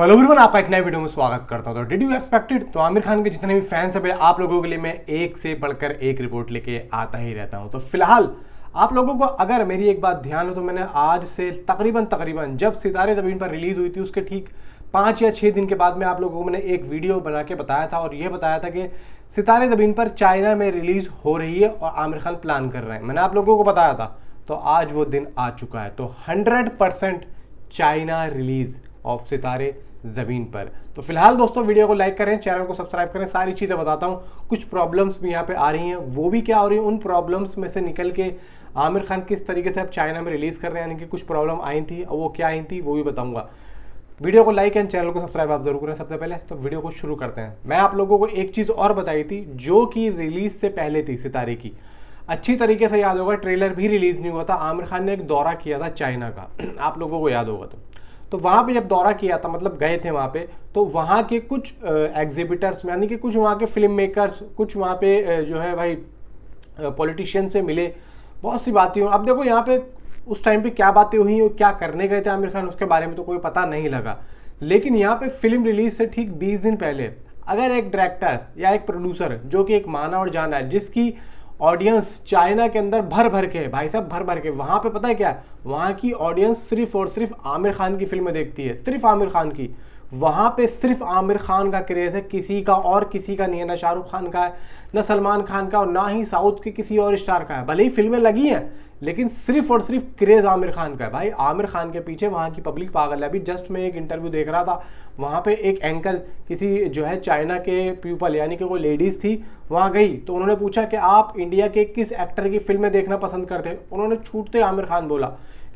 Hello everyone, आपका एक नए वीडियो में स्वागत करता हूं। तो डिड यू एक्सपेक्टेड? तो आमिर खान के जितने भी फैंस हैं आप लोगों के लिए मैं एक से बढ़कर एक रिपोर्ट लेके आता ही रहता हूं। तो फिलहाल आप लोगों को अगर मेरी एक बात ध्यान हो तो मैंने आज से तकरीबन जब सितारे ज़मीन पर रिलीज हुई थी उसके ठीक 5 या 6 दिन के बाद में आप लोगों को मैंने एक वीडियो बना के बताया था और यह बताया था कि सितारे ज़मीन पर चाइना में रिलीज हो रही है और आमिर खान प्लान कर रहे हैं। मैंने आप लोगों को बताया था। तो आज वो दिन आ चुका है। तो 100% चाइना रिलीज ऑफ सितारे ज़मीन पर। तो फिलहाल दोस्तों वीडियो को लाइक करें, चैनल को सब्सक्राइब करें, सारी चीज़ें बताता हूं। कुछ प्रॉब्लम्स भी यहाँ पे आ रही हैं, वो भी क्या हो रही है, उन प्रॉब्लम्स में से निकल के आमिर खान किस तरीके से अब चाइना में रिलीज़ कर रहे हैं, यानी कि कुछ प्रॉब्लम आई थी और वो क्या आई थी वो भी बताऊंगा। वीडियो को लाइक एंड चैनल को सब्सक्राइब आप जरूर करें। सबसे पहले तो वीडियो को शुरू करते हैं। मैं आप लोगों को एक चीज़ और बताई थी जो कि रिलीज से पहले थी सितारे की। अच्छी तरीके से याद होगा, ट्रेलर भी रिलीज नहीं हुआ था। आमिर खान ने एक दौरा किया था चाइना का, आप लोगों को याद होगा। तो वहाँ पे जब दौरा किया था, मतलब गए थे वहाँ पे, तो वहाँ के कुछ एग्जिबिटर्स यानी कि कुछ वहाँ के फिल्म मेकर्स, कुछ वहाँ पे जो है भाई पॉलिटिशियन से मिले, बहुत सी बातें हुई। अब देखो यहाँ पे उस टाइम पे क्या बातें हुई और क्या करने गए थे आमिर खान, उसके बारे में तो कोई पता नहीं लगा। लेकिन यहाँ पे फिल्म रिलीज से ठीक 20 दिन पहले अगर एक डायरेक्टर या एक प्रोड्यूसर जो कि एक माना और जाना है, जिसकी ऑडियंस चाइना के अंदर भर भर के, भाई साहब भर भर के, वहाँ पे पता है क्या, वहाँ की ऑडियंस सिर्फ और सिर्फ आमिर खान की फिल्में देखती है, सिर्फ आमिर खान की। वहाँ पे सिर्फ आमिर खान का क्रेज़ है, किसी का और किसी का नहीं है। ना शाहरुख खान का है, ना सलमान खान का, और ना ही साउथ के किसी और स्टार का है। भले ही फिल्में लगी हैं लेकिन सिर्फ और सिर्फ क्रेज़ आमिर खान का है। भाई आमिर खान के पीछे वहाँ की पब्लिक पागल है। अभी जस्ट मैं एक इंटरव्यू देख रहा था, वहाँ पे एक एंकर किसी जो है चाइना के पीपल यानी कि कोई लेडीज़ थी, वहाँ गई तो उन्होंने पूछा कि आप इंडिया के किस एक्टर की फिल्में देखना पसंद करते हैं। उन्होंने छूटते आमिर खान बोला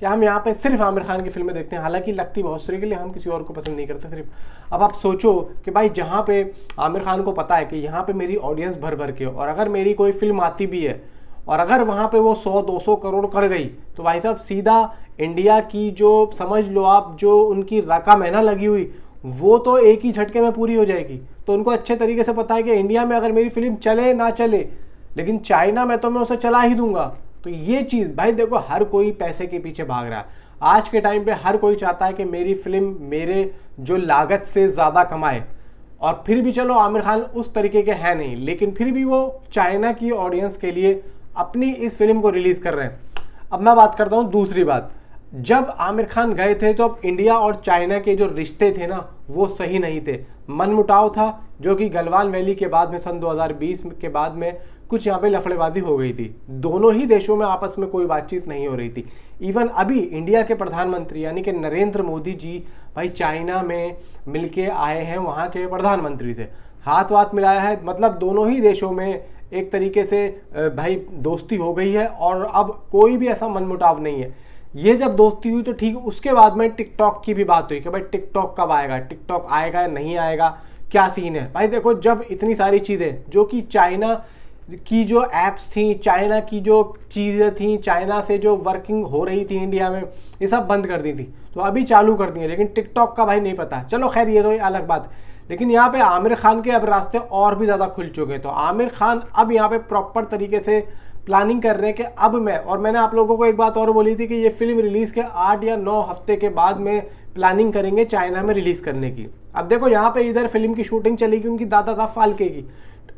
कि हम यहाँ पे सिर्फ आमिर खान की फिल्में देखते हैं। हालांकि लगती बहुत सारी के लिए, हम किसी और को पसंद नहीं करते सिर्फ। अब आप सोचो कि भाई जहाँ पे आमिर खान को पता है कि यहाँ पे मेरी ऑडियंस भर भर के, और अगर मेरी कोई फिल्म आती भी है और अगर वहाँ पे वो 100-200 करोड़ कर गई तो भाई साहब सीधा इंडिया की जो समझ लो आप, जो उनकी रकम है ना लगी हुई, वो तो एक ही झटके में पूरी हो जाएगी। तो उनको अच्छे तरीके से पता है कि इंडिया में अगर मेरी फिल्म चले ना चले, लेकिन चाइना में तो मैं उसे चला ही दूंगा। तो ये चीज़ भाई देखो, हर कोई पैसे के पीछे भाग रहा है आज के टाइम पे। हर कोई चाहता है कि मेरी फिल्म मेरे जो लागत से ज़्यादा कमाए। और फिर भी चलो आमिर खान उस तरीके के हैं नहीं, लेकिन फिर भी वो चाइना की ऑडियंस के लिए अपनी इस फिल्म को रिलीज़ कर रहे हैं। अब मैं बात करता हूँ दूसरी बात। जब आमिर खान गए थे तो अब इंडिया और चाइना के जो रिश्ते थे ना वो सही नहीं थे। मनमुटाव था जो कि गलवान वैली के बाद में सन 2020 के बाद में कुछ यहाँ पे लफड़ेबाजी हो गई थी। दोनों ही देशों में आपस में कोई बातचीत नहीं हो रही थी। इवन अभी इंडिया के प्रधानमंत्री यानी कि नरेंद्र मोदी जी भाई चाइना में मिलके आए हैं, वहाँ के प्रधानमंत्री से हाथ वाथ मिलाया है। मतलब दोनों ही देशों में एक तरीके से भाई दोस्ती हो गई है और अब कोई भी ऐसा मनमुटाव नहीं है। ये जब दोस्ती हुई तो ठीक, उसके बाद में टिकटॉक की भी बात हुई कि भाई टिकटॉक कब आएगा, टिकटॉक आएगा या नहीं आएगा, क्या सीन है। भाई देखो, जब इतनी सारी चीज़ें जो कि चाइना की जो ऐप्स थी, चाइना की जो चीज़ें थी, चाइना से जो वर्किंग हो रही थी इंडिया में, ये सब बंद कर दी थी, तो अभी चालू कर दी है। लेकिन टिकटॉक का भाई नहीं पता। चलो खैर ये तो अलग बात है। लेकिन यहाँ पे आमिर खान के अब रास्ते और भी ज़्यादा खुल चुके हैं। तो आमिर खान अब यहाँ पे प्रॉपर तरीके से प्लानिंग कर रहे हैं कि अब मैंने आप लोगों को एक बात और बोली थी कि ये फिल्म रिलीज़ के 8 या 9 हफ्ते के बाद में प्लानिंग करेंगे चाइना में रिलीज़ करने की। अब देखो यहाँ पे इधर फिल्म की शूटिंग चलेगी उनकी दादा साहब फाल्के की,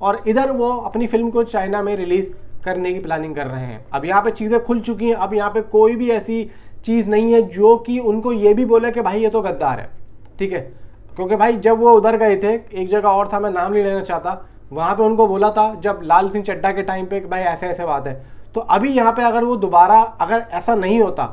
और इधर वो अपनी फिल्म को चाइना में रिलीज़ करने की प्लानिंग कर रहे हैं। अब यहाँ पे चीज़ें खुल चुकी हैं। अब यहाँ पे कोई भी ऐसी चीज़ नहीं है जो कि उनको ये भी बोले कि भाई ये तो गद्दार है, ठीक है। क्योंकि भाई जब वो उधर गए थे, एक जगह और था, मैं नाम नहीं लेना चाहता, वहाँ पे उनको बोला था जब लाल सिंह चड्ढा के टाइम पे कि भाई ऐसे ऐसे बात है। तो अभी यहाँ पे अगर वो दोबारा अगर ऐसा नहीं होता,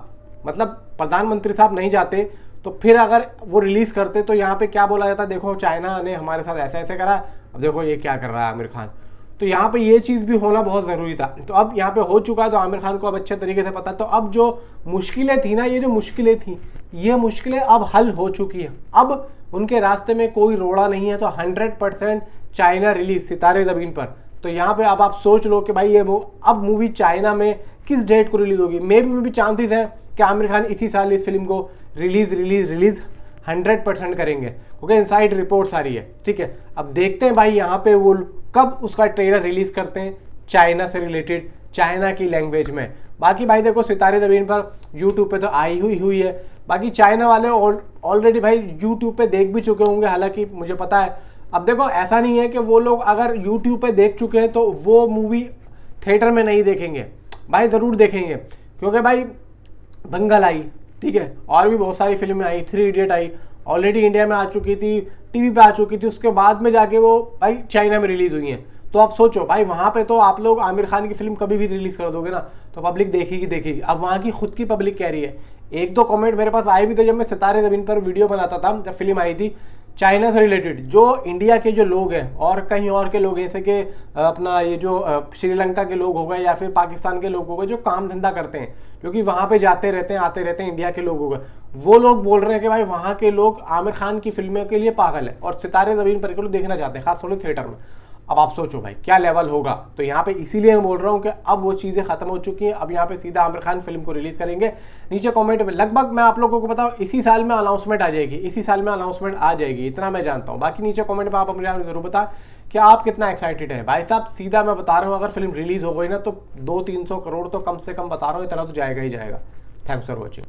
मतलब प्रधानमंत्री साहब नहीं जाते, तो फिर अगर वो रिलीज़ करते तो यहाँ पे क्या बोला जाता, देखो चाइना ने हमारे साथ ऐसे ऐसे करा, अब देखो ये क्या कर रहा है आमिर खान। तो यहाँ पे ये चीज़ भी होना बहुत ज़रूरी था। तो अब यहाँ पे हो चुका है, तो आमिर खान को अब अच्छे तरीके से पता है। तो अब जो मुश्किलें थी ना, ये जो मुश्किलें थी, ये मुश्किलें अब हल हो चुकी हैं। अब उनके रास्ते में कोई रोड़ा नहीं है। तो 100% चाइना रिलीज सितारे ज़मीन पर। तो यहाँ पे अब आप सोच लो कि भाई ये अब मूवी चाइना में किस डेट को रिलीज होगी। मे भी चांसेस है कि आमिर खान इसी साल इस फिल्म को रिलीज 100% करेंगे, क्योंकि इनसाइड रिपोर्ट्स आ रही है, ठीक है। अब देखते हैं भाई यहाँ पे वो कब उसका ट्रेलर रिलीज करते हैं चाइना से रिलेटेड, चाइना की लैंग्वेज में। बाकी भाई देखो सितारे ज़मीन पर यूट्यूब पे तो आई हुई है, बाकी चाइना वाले ऑलरेडी भाई यूट्यूब पे देख भी चुके होंगे, हालांकि मुझे पता है। अब देखो ऐसा नहीं है कि वो लोग अगर यूट्यूब पे देख चुके हैं तो वो मूवी थिएटर में नहीं देखेंगे, भाई ज़रूर देखेंगे, क्योंकि भाई दंगल आई, ठीक है, और भी बहुत सारी फिल्में आई, 3 इडियट आई, ऑलरेडी इंडिया में आ चुकी थी, टीवी पे आ चुकी थी, उसके बाद में जाके वो भाई चाइना में रिलीज हुई हैं। तो आप सोचो भाई वहाँ पे तो आप लोग आमिर खान की फिल्म कभी भी रिलीज कर दोगे ना तो पब्लिक देखेगी देखेगी। अब वहाँ की खुद की पब्लिक कह रही है, एक दो कमेंट मेरे पास आए भी थे जब मैं सितारे ज़मीन पर वीडियो बनाता था, जब फिल्म आई थी चाइना से रिलेटेड, जो इंडिया के जो लोग हैं और कहीं और के लोग हैं, जैसे कि अपना ये जो श्रीलंका के लोग हो गए या फिर पाकिस्तान के लोग हो गए जो काम धंधा करते हैं, क्योंकि वहाँ पे जाते रहते हैं आते रहते हैं, इंडिया के लोग हो गए, वो लोग बोल रहे हैं कि भाई वहाँ के लोग आमिर खान की फिल्मों के लिए पागल है और सितारे ज़मीन पर के लोग देखना चाहते हैं, खास तौर से थिएटर में। अब आप सोचो भाई क्या लेवल होगा। तो यहाँ पे इसीलिए मैं बोल रहा हूँ कि अब वो चीज़ें खत्म हो चुकी हैं, अब यहाँ पे सीधा आमिर खान फिल्म को रिलीज करेंगे। नीचे कमेंट में लगभग मैं आप लोगों को बताऊँ इसी साल में अनाउंसमेंट आ जाएगी, इसी साल में अनाउंसमेंट आ जाएगी, इतना मैं जानता हूँ। बाकी नीचे कमेंट में आप अपने जरूर बताएं कि आप कितना एक्साइटेड है। भाई साहब सीधा मैं बता रहा हूँ, अगर फिल्म रिलीज हो गई ना तो 200-300 करोड़ तो कम से कम बता रहा हूँ, इतना तो जाएगा ही जाएगा। Thanks for watching.